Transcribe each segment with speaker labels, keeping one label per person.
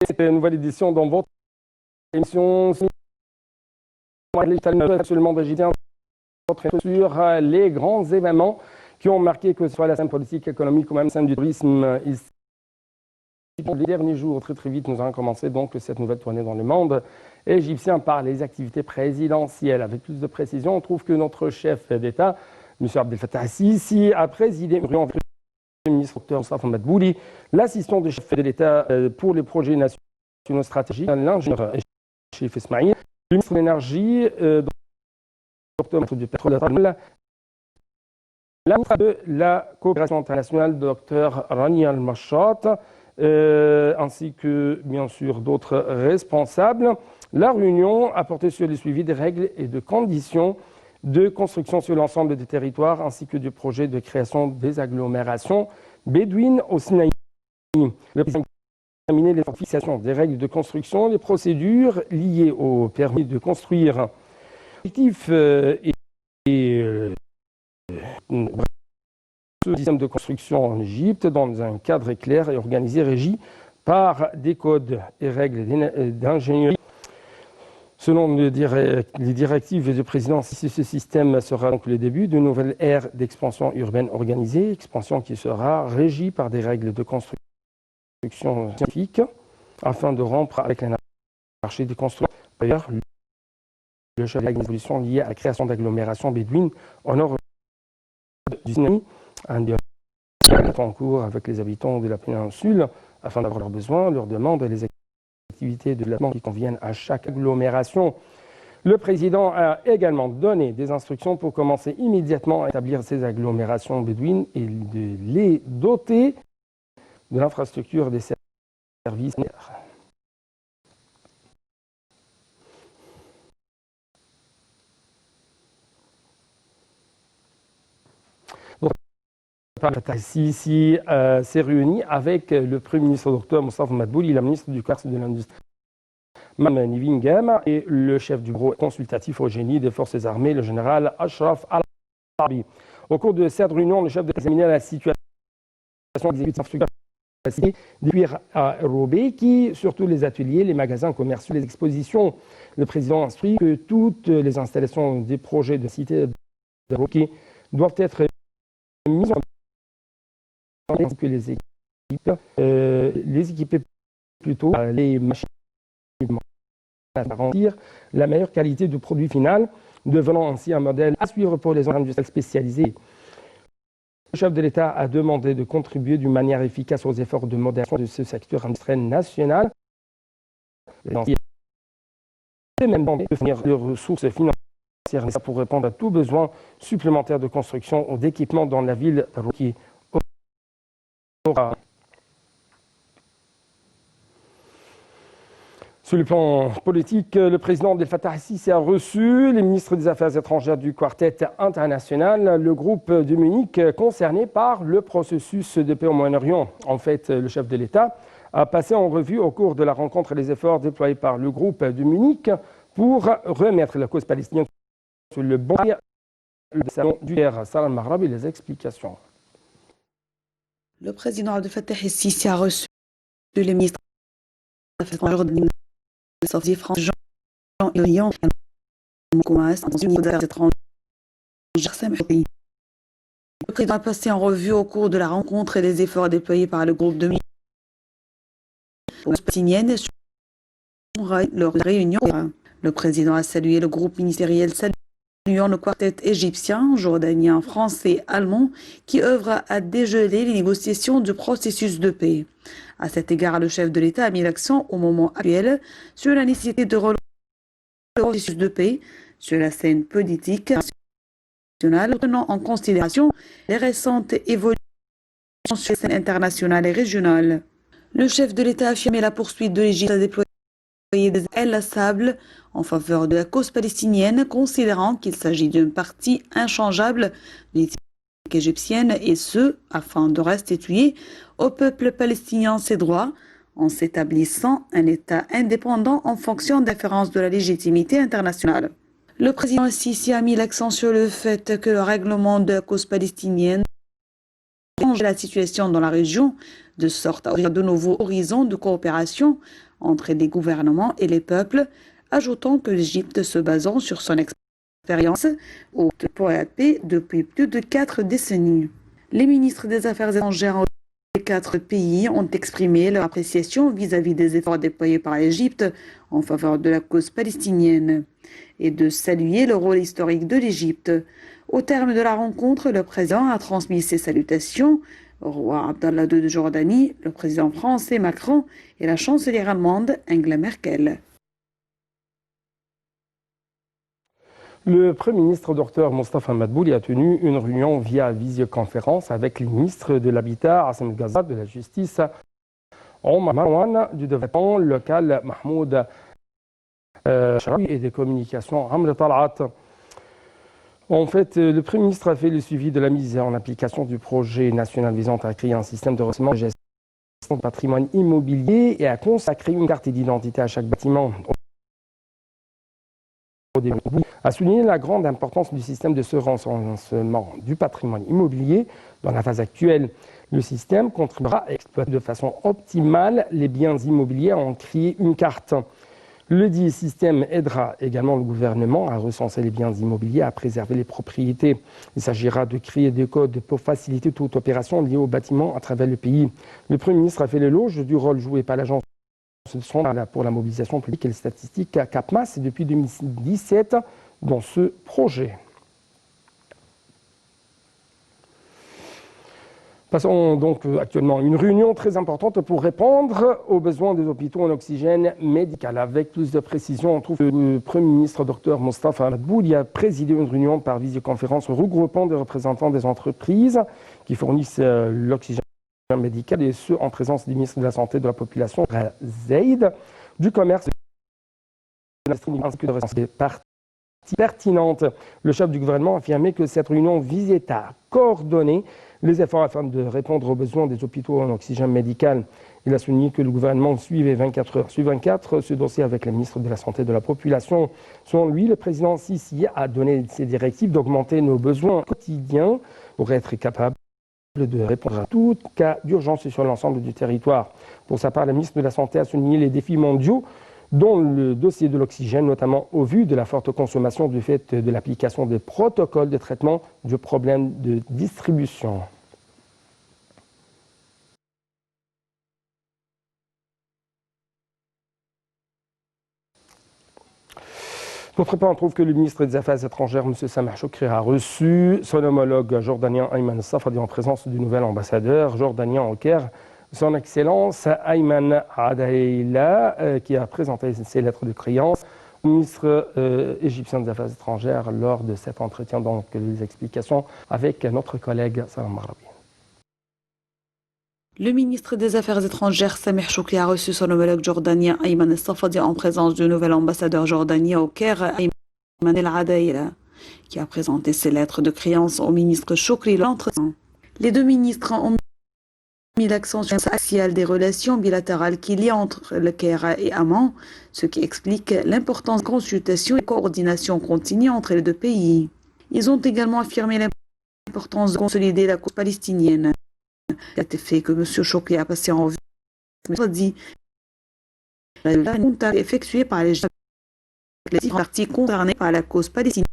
Speaker 1: cette nouvelle édition dans votre émission absolument d'Égyptien sur les grands événements qui ont marqué que ce soit la scène politique, économique ou même scène du tourisme ici. Les derniers jours, très vite, nous allons commencer donc cette nouvelle tournée dans le monde égyptien par les activités présidentielles. Avec plus de précision, on trouve que notre chef d'État, M. Abdel Fattah el-Sisi, a présidé le ministre Dr Moustapha Madbouli, l'assistant du chef de l'État pour les projets nationaux stratégiques, l'ingénieur Chérif Ismaïl, le ministre de l'Énergie, Dr du pétrole, la ministre de la coopération internationale, Dr Rania Al-Mashat, ainsi que bien sûr d'autres responsables. La réunion a porté sur le suivi des règles et de conditions de construction sur l'ensemble des territoires, ainsi que du projet de création des agglomérations bédouines au Sinaï. Le président a examiné les fixations des règles de construction, les procédures liées au permis de construire. L'objectif est ce système de construction en Égypte dans un cadre clair et organisé, régi par des codes et règles d'ingénierie. Selon les directives du président, ce système sera donc le début d'une nouvelle ère d'expansion urbaine organisée, expansion qui sera régie par des règles de construction scientifiques afin de rompre avec l'anarchie des constructions. D'ailleurs, le chef de l'évolution liée à la création d'agglomérations bédouines au nord du Sinaï, un dialogue en cours avec les habitants de la péninsule afin d'avoir leurs besoins, leurs demandes et les activités de développement qui conviennent à chaque agglomération. Le président a également donné des instructions pour commencer immédiatement à établir ces agglomérations bédouines et de les doter de l'infrastructure des services. Sisi s'est réuni avec le Premier ministre Dr Moustapha Madbouli, la ministre du Commerce et de l'Industrie, Mme Nivingem, et le chef du bureau consultatif au génie des forces armées, le général Ashraf Al-Arabi. Au cours de cette réunion, le chef de examiné la situation des infrastructures depuis à Roubaix, qui, surtout les ateliers, les magasins commerciaux, les expositions. Le président instruit que toutes les installations des projets de cité de Roubaix doivent être mises en place, que les équiper plutôt les machines à garantir la meilleure qualité du produit final, devenant ainsi un modèle à suivre pour les industries spécialisées. Le chef de l'État a demandé de contribuer d'une manière efficace aux efforts de modernisation de ce secteur industriel national, et même de fournir des ressources financières pour répondre à tout besoin supplémentaire de construction ou d'équipement dans la ville de Roubaix. Sur le plan politique, le président Abdel Fattah el-Sisi a reçu les ministres des Affaires étrangères du quartet international, le groupe de Munich concerné par le processus de paix au Moyen-Orient. En fait, le chef de l'État a passé en revue au cours de la rencontre les efforts déployés par le groupe de Munich pour remettre la cause palestinienne sur le banc du salon du Caire. Salam Mahrabi, les explications.
Speaker 2: Le président Abdel Fattah el-Sisi a reçu les ministres des Affaires étrangères de France, Jean Irian, des Affaires étrangères. Le président a passé en revue au cours de la rencontre et des efforts déployés par le groupe de Munich palestinienne sur leur réunion. Le président a salué le groupe ministériel saluant le quartet égyptien, jordanien, français, allemand qui œuvre à dégeler les négociations du processus de paix. À cet égard, le chef de l'État a mis l'accent au moment actuel sur la nécessité de relancer le processus de paix sur la scène politique nationale, tenant en considération les récentes évolutions sur la scène internationale et régionale. Le chef de l'État a affirmé la poursuite de l'Égypte à déployer des ailes à sable en faveur de la cause palestinienne, considérant qu'il s'agit d'une partie inchangeable de l'éthique égyptienne, et ce, afin de restituer au peuple palestinien ses droits, en s'établissant un État indépendant en fonction des références de la légitimité internationale. Le président Sisi a mis l'accent sur le fait que le règlement de la cause palestinienne change la situation dans la région, de sorte à ouvrir de nouveaux horizons de coopération entre les gouvernements et les peuples, ajoutant que l'Égypte, se basant sur son expérience, opte pour la paix depuis plus de 4 décennies. Les ministres des Affaires étrangères des 4 pays ont exprimé leur appréciation vis-à-vis des efforts déployés par l'Égypte en faveur de la cause palestinienne et de saluer le rôle historique de l'Égypte. Au terme de la rencontre, le président a transmis ses salutations au roi Abdallah II de Jordanie, le président français Macron et la chancelière allemande Angela Merkel.
Speaker 1: Le Premier ministre Dr Mostafa Madbouli a tenu une réunion via visioconférence avec les ministres de l'Habitat, Hassan Gaza, de la Justice, Omar Marwan, du développement local, Mahmoud Sharawi, et des communications, Amr Talat. En fait, le Premier ministre a fait le suivi de la mise en application du projet national visant à créer un système de recensement et de gestion de patrimoine immobilier et a consacré une carte d'identité à chaque bâtiment. A souligné la grande importance du système de ce recensement du patrimoine immobilier dans la phase actuelle. Le système contribuera à exploiter de façon optimale les biens immobiliers à en créer une carte. Le dit système aidera également le gouvernement à recenser les biens immobiliers, à préserver les propriétés. Il s'agira de créer des codes pour faciliter toute opération liée au bâtiment à travers le pays. Le Premier ministre a fait l'éloge du rôle joué par l'agence pour la mobilisation publique et les statistiques CAPMAS depuis 2017 dans ce projet. Passons donc actuellement à une réunion très importante pour répondre aux besoins des hôpitaux en oxygène médical. Avec plus de précision, on trouve que le Premier ministre Dr Mostafa Madbouli a présidé une réunion par visioconférence regroupant des représentants des entreprises qui fournissent l'oxygène médical et ceux en présence du ministre de la Santé de la Population, Zaïd, du commerce et de l'industrie ainsi que de recenser des parties pertinentes. Le chef du gouvernement a affirmé que cette réunion visait à coordonner les efforts afin de répondre aux besoins des hôpitaux en oxygène médical. Il a souligné que le gouvernement suivait 24 heures sur 24 ce dossier avec le ministre de la Santé de la Population. Selon lui, le président Sisi a donné ses directives d'augmenter nos besoins quotidiens pour être capable de répondre à tout cas d'urgence sur l'ensemble du territoire. Pour sa part, le ministre de la Santé a souligné les défis mondiaux dont le dossier de l'oxygène, notamment au vu de la forte consommation du fait de l'application des protocoles de traitement du problème de distribution. D'autre part, on trouve que le ministre des Affaires étrangères, M. Sameh Choukri, a reçu son homologue jordanien Ayman Safadi en présence du nouvel ambassadeur jordanien au Caire, son Excellence Ayman Adaïla, qui a présenté ses lettres de créance au ministre égyptien des Affaires étrangères lors de cet entretien. Donc, les explications avec notre collègue Salam Marabi.
Speaker 2: Le ministre des Affaires étrangères Sameh Choukri a reçu son homologue jordanien Ayman Safadi en présence du nouvel ambassadeur jordanien au Caire, Ayman El Adaïla, qui a présenté ses lettres de créance au ministre Choukri l'entretien. Les deux ministres ont mis l'accent sur l'axial des relations bilatérales qu'il y a entre le Caire et Amman, ce qui explique l'importance de consultation et coordination continue entre les deux pays. Ils ont également affirmé l'importance de consolider la cause palestinienne. Il a été fait que M. Choukri a passé en revue dit la contact effectuée par les parties concernées par la cause palestinienne.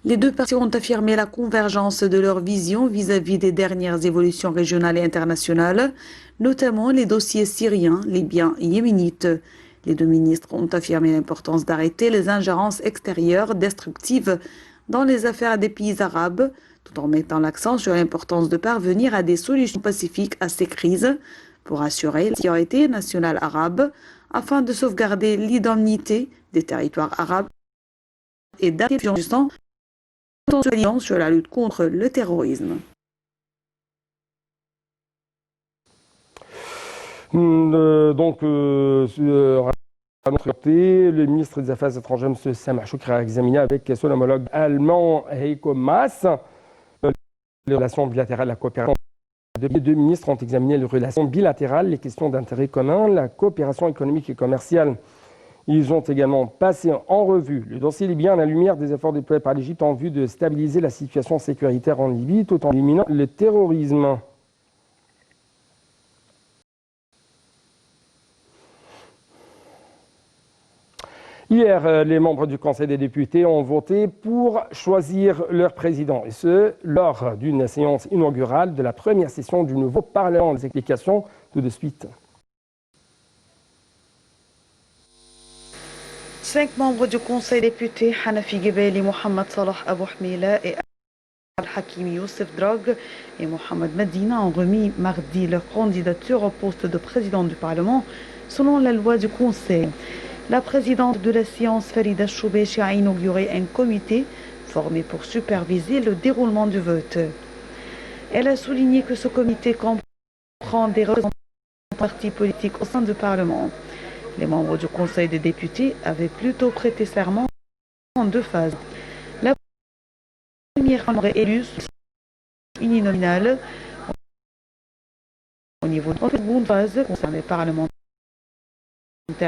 Speaker 2: Les deux parties ont affirmé la convergence de leur vision vis-à-vis des dernières évolutions régionales et internationales, notamment les dossiers syriens, libyens et yéménites. Les deux ministres ont affirmé l'importance d'arrêter les ingérences extérieures destructives dans les affaires des pays arabes, tout en mettant l'accent sur l'importance de parvenir à des solutions pacifiques à ces crises pour assurer la sécurité nationale arabe afin de sauvegarder l'identité des territoires arabes et d'arriver sur la lutte contre le terrorisme.
Speaker 1: À notre côté, le ministre des Affaires étrangères, M. Sameh Choukri, a examiné avec son homologue allemand Heiko Maas les relations bilatérales, la coopération. Les deux ministres ont examiné les relations bilatérales, les questions d'intérêt commun, la coopération économique et commerciale. Ils ont également passé en revue le dossier libyen à la lumière des efforts déployés par l'Égypte en vue de stabiliser la situation sécuritaire en Libye tout en éliminant le terrorisme. Hier, les membres du Conseil des députés ont voté pour choisir leur président, et ce, lors d'une séance inaugurale de la première session du nouveau Parlement. Les explications tout de suite.
Speaker 2: 5 membres du Conseil des députés, Hanafi Gebeli, Mohamed Salah Abou Hmila et Al-Hakim Youssef Drog et Mohamed Medina ont remis mardi leur candidature au poste de président du Parlement selon la loi du Conseil. La présidente de la séance, Farida Choubechi, a inauguré un comité formé pour superviser le déroulement du vote. Elle a souligné que ce comité comprend des représentants de partis politiques au sein du Parlement. Les membres du Conseil des députés avaient plutôt prêté serment en 2 phases. La première membre est élue uninominale au niveau de la seconde phase concerne les parlementaires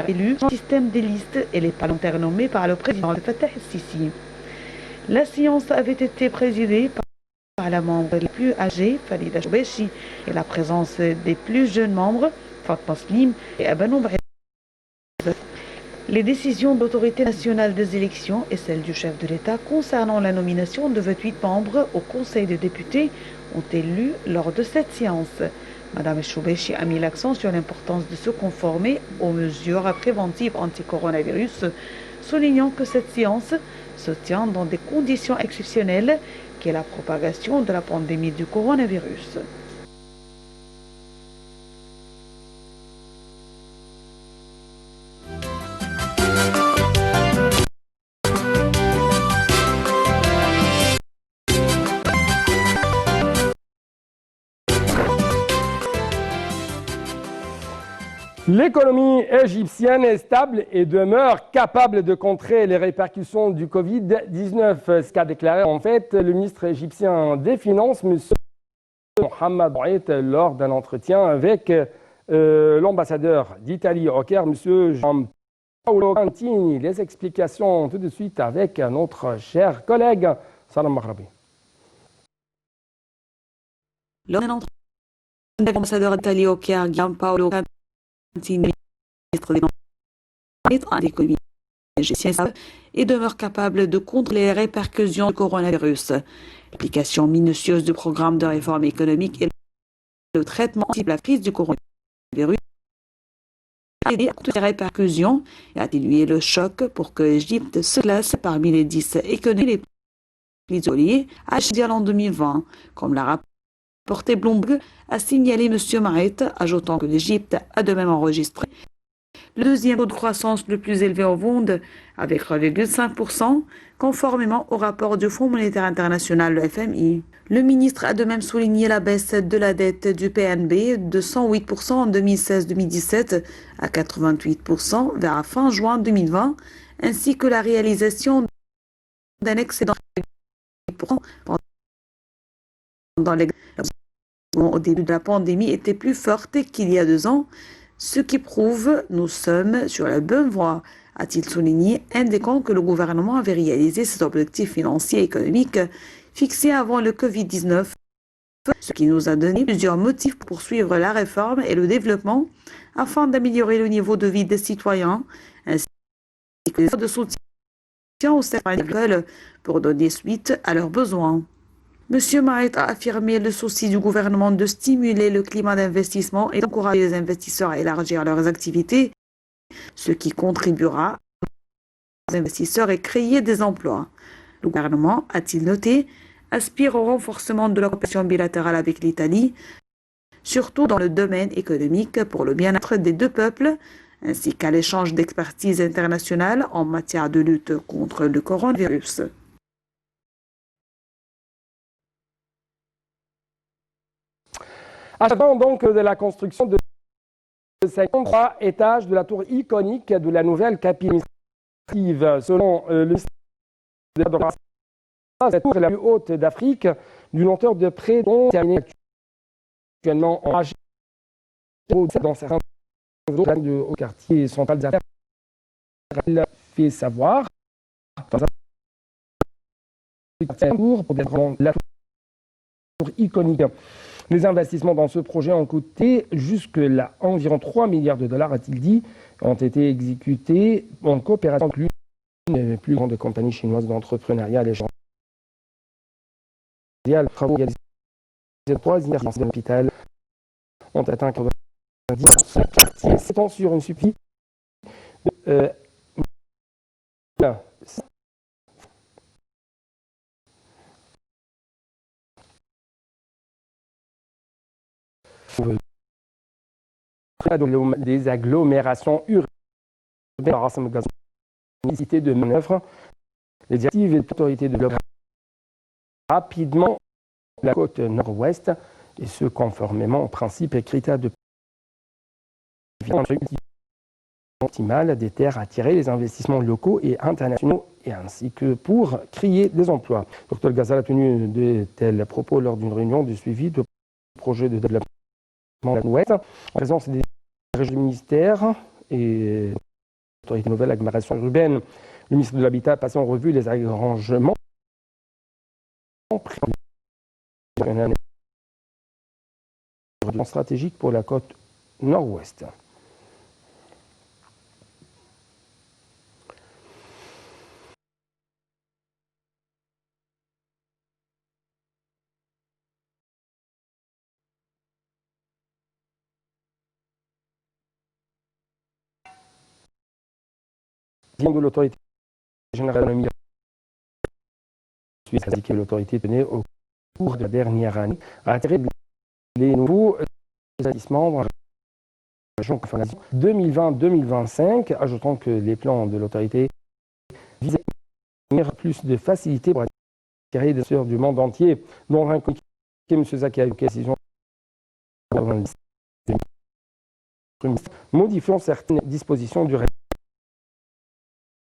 Speaker 2: élus, le système des listes et les parlementaires nommés par le président Fattah el-Sisi. La séance avait été présidée par la membre les plus âgée, Farida Choubechi, et la présence des plus jeunes membres, Fatma Slim et Abanou Baïd. Les décisions de l'autorité nationale des élections et celles du chef de l'État concernant la nomination de 28 membres au Conseil des députés ont été lues lors de cette séance. Madame Choubechi a mis l'accent sur l'importance de se conformer aux mesures préventives anti-coronavirus, soulignant que cette séance se tient dans des conditions exceptionnelles qu'est la propagation de la pandémie du coronavirus.
Speaker 1: L'économie égyptienne est stable et demeure capable de contrer les répercussions du Covid-19. Ce qu'a déclaré en fait le ministre égyptien des Finances, M. Mohamed Bouait, lors d'un entretien avec l'ambassadeur d'Italie au Caire, M. Gianpaolo Cantini. Les explications tout de suite avec notre cher collègue Salam Mahrabi.
Speaker 2: Lors d'un entretien avec l'ambassadeur d'Italie au Caire, Gianpaolo Cantini, ministre des économies égyptienne, et demeure capable de contrer les répercussions du coronavirus. L'application minutieuse du programme de réforme économique et le traitement de la crise du coronavirus a aidé à contrer les répercussions et à atténuer le choc pour que l'Égypte se classe parmi les 10 économies les plus isolées à en 2020, comme l'a rapporté Bloomberg, a signalé M. Maït, ajoutant que l'Égypte a de même enregistré le deuxième taux de croissance le plus élevé au monde, avec 3,5%, conformément au rapport du Fonds monétaire international, le FMI. Le ministre a de même souligné la baisse de la dette du PNB de 108% en 2016-2017 à 88% vers fin juin 2020, ainsi que la réalisation d'un excédent pendant les au début de la pandémie était plus forte qu'il y a 2 ans, ce qui prouve nous sommes sur la bonne voie, a-t-il souligné, indiquant que le gouvernement avait réalisé ses objectifs financiers et économiques fixés avant le Covid-19, ce qui nous a donné plusieurs motifs pour poursuivre la réforme et le développement afin d'améliorer le niveau de vie des citoyens, ainsi que l'effort de soutien au secteur agricole pour donner suite à leurs besoins. M. Maït a affirmé le souci du gouvernement de stimuler le climat d'investissement et d'encourager les investisseurs à élargir leurs activités, ce qui contribuera aux investisseurs et créer des emplois. Le gouvernement, a-t-il noté, aspire au renforcement de la coopération bilatérale avec l'Italie, surtout dans le domaine économique pour le bien-être des 2 peuples, ainsi qu'à l'échange d'expertise internationale en matière de lutte contre le coronavirus.
Speaker 1: Achevant donc de la construction de 53 étages de la tour iconique de la nouvelle capitale administrative. Selon le ministère de la cette tour est la plus haute d'Afrique, d'une hauteur de près de terminée actuellement en âge dans certains autres quartiers central d'affaires. Elle fait savoir pour la tour iconique. Les investissements dans ce projet ont coûté jusque-là environ 3 milliards de dollars, a-t-il dit, ont été exécutés en coopération avec l'une des plus grandes compagnies chinoises d'entrepreneuriat à l'échelle mondiale. Les travaux réalisés dans 3 universités de l'hôpital ont atteint 90% quartier, s'étend sur une superficie des agglomérations urbaines par nécessité de manœuvre. Les directives et l'autorité de développement rapidement la côte nord-ouest, et ce conformément aux principes et critères de optimale des terres à attirer les investissements locaux et internationaux, et ainsi que pour créer des emplois. Dr Ghazal a tenu de tels propos lors d'une réunion de suivi de projet de développement de l'Ouest, en présence des régions du ministère et l'autorité nouvelle agglomération urbaine. Le ministre de l'Habitat a passé en revue les arrangements stratégique pour la côte nord-ouest. De l'autorité générale de Suisse a indiqué que l'autorité tenait au cours de la dernière année à attirer les nouveaux investissements dans la région 2020-2025, ajoutant que les plans de l'autorité visaient à offrir plus de facilité pour attirer des acteurs du monde entier. Dans un communiqué, M. Zaki a eu décision modifiant certaines dispositions du règlement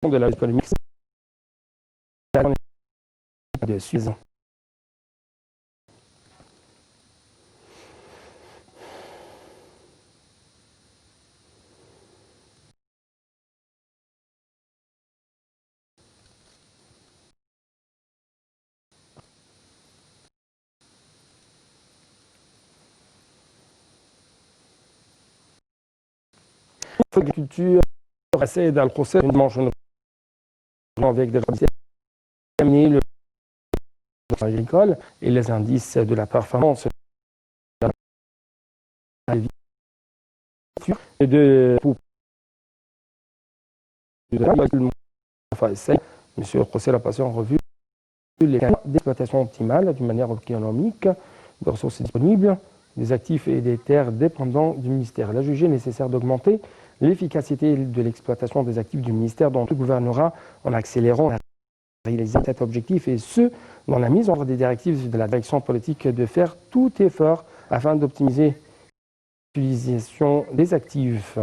Speaker 1: de la économie de Suisse. L'agriculture procède à le procès d'une dimension avec des examiner le agricole et les indices de la performance et de Monsieur Procès a passé en revue les cas d'exploitation optimale d'une manière économique, de ressources disponibles, des actifs et des terres dépendants du ministère. Il a jugé nécessaire d'augmenter l'efficacité de l'exploitation des actifs du ministère dont tout gouvernera en accélérant la réalisation de cet objectif, et ce, dans la mise en œuvre des directives de la direction politique de faire tout effort afin d'optimiser l'utilisation des actifs.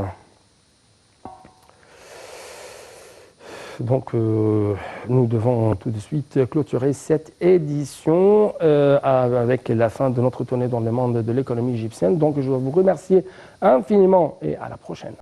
Speaker 1: Donc, nous devons tout de suite clôturer cette édition avec la fin de notre tournée dans le monde de l'économie égyptienne. Donc, je veux vous remercier infiniment et à la prochaine.